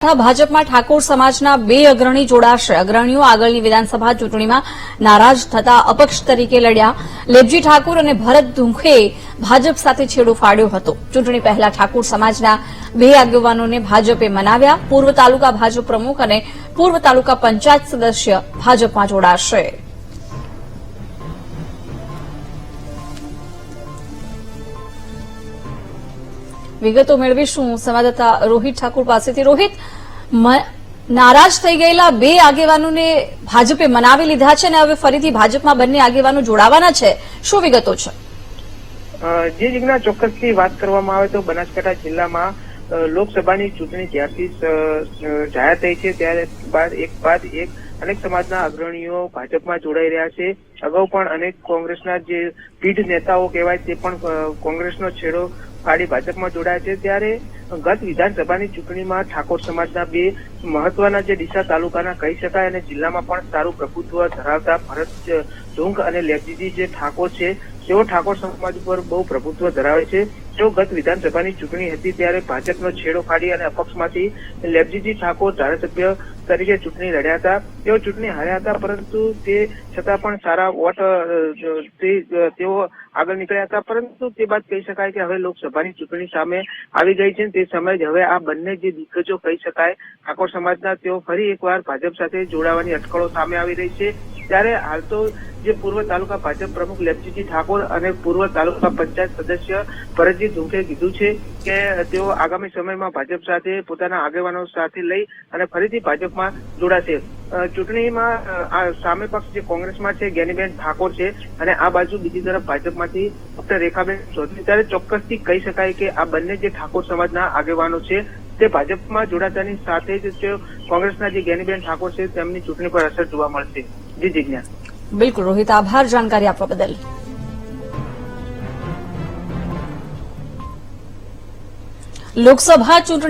ભાજપમાં ઠાકોર સમાજના બે અગ્રણી જોડાશે। અગ્રણીઓ આગળની વિધાનસભા ચૂંટણીમાં નારાજ થતા અપક્ષ તરીકે લડ્યા। લેબજી ઠાકોર અને ભરત ધુંખેએ ભાજપ સાથે છેડો ફાડ્યો હતો। ચૂંટણી પહેલા ઠાકોર સમાજના બે આગેવાનોને ભાજપે મનાવ્યા। પૂર્વ તાલુકા ભાજપ પ્રમુખ અને પૂર્વ તાલુકા પંચાયત સદસ્ય ભાજપમાં જોડાશે। વિગતો મેળવીશું સંવાદદાતા રોહિત ઠાકુર પાસેથી। રોહિત, નારાજ થઈ ગયેલા બે આગેવાનોને ભાજપે મનાવી લીધા છે અને હવે ફરીથી ભાજપમાં બંને આગેવાનો જોડાવાના છે, શું વિગતો છે? જે જીજ્ઞા ચોક્કસથી વાત કરવામાં આવે તો બનાસકાંઠા જિલ્લામાં લોકસભાની ચૂંટણી જ્યારથી જાહેર થઈ છે ત્યારે એક બાદ એક અનેક સમાજના અગ્રણીઓ ભાજપમાં જોડાઈ રહ્યા છે। અગાઉ પણ અનેક કોંગ્રેસના જે પીઢ નેતાઓ કહેવાય તે પણ કોંગ્રેસનો છેડો ફાડી ભાજપમાં જોડાયા છે। ત્યારે ગત વિધાનસભાની ચૂંટણીમાં ઠાકોર સમાજના બે મહત્વના જે ડીસા તાલુકાના કહી શકાય અને જિલ્લામાં પણ સારું પ્રભુત્વ ધરાવતા ભરત ધુંખ અને લેબજીજી જે ઠાકોર છે તેઓ ઠાકોર સમાજ ઉપર બહુ પ્રભુત્વ ધરાવે છે। તેઓ ગત વિધાનસભાની ચૂંટણી હતી ત્યારે ભાજપનો છેડો ફાડી અને અપક્ષમાંથી લેબજીજી ઠાકોર ધારાસભ્ય તરીકે ચૂંટણી લડ્યા હતા। તેઓ ચૂંટણી હાર્યા હતા, પરંતુ તે છતાં પણ સારા વોટ તેઓ આગળ નીકળ્યા હતા। પરંતુ તે બાદ કહી શકાય કે હવે લોકસભાની ચૂંટણી સામે આવી ગઈ છે। તે સમયે જ હવે આ બંને જે દિગ્ગજો કહી શકાય ઠાકોર સમાજના તેઓ ફરી એકવાર ભાજપ સાથે જોડાવાની અટકળો સામે આવી રહી છે। ત્યારે હાલ તો જે પૂર્વ તાલુકા ભાજપ પ્રમુખ લેબજીજી ઠાકોર અને પૂર્વ તાલુકા પંચાયત સદસ્ય ભરતજી ધુંખે કીધું છે કે તેઓ આગામી સમયમાં ભાજપ સાથે પોતાના આગેવાનો સાથે લઈ અને ફરીથી ભાજપમાં જોડાશે। ચૂંટણીમાં સામે પક્ષ જે કોંગ્રેસમાં છે જ્ઞાનીબેન ઠાકોર છે અને આ બાજુ બીજી તરફ ભાજપમાંથી ડોક્ટર રેખાબેન ચૌધરી। ત્યારે ચોક્કસથી કહી શકાય કે આ બંને જે ઠાકોર સમાજના આગેવાનો છે તે ભાજપમાં જોડાતાની સાથે જ કોંગ્રેસના જે જ્ઞાનીબેન ઠાકોર છે તેમની ચૂંટણી પર અસર જોવા મળશે। જી જીજ્ઞા। બિલકુલ રોહિત, આભાર જાણકારી આપવા બદલ। લોકસભા ચૂંટણી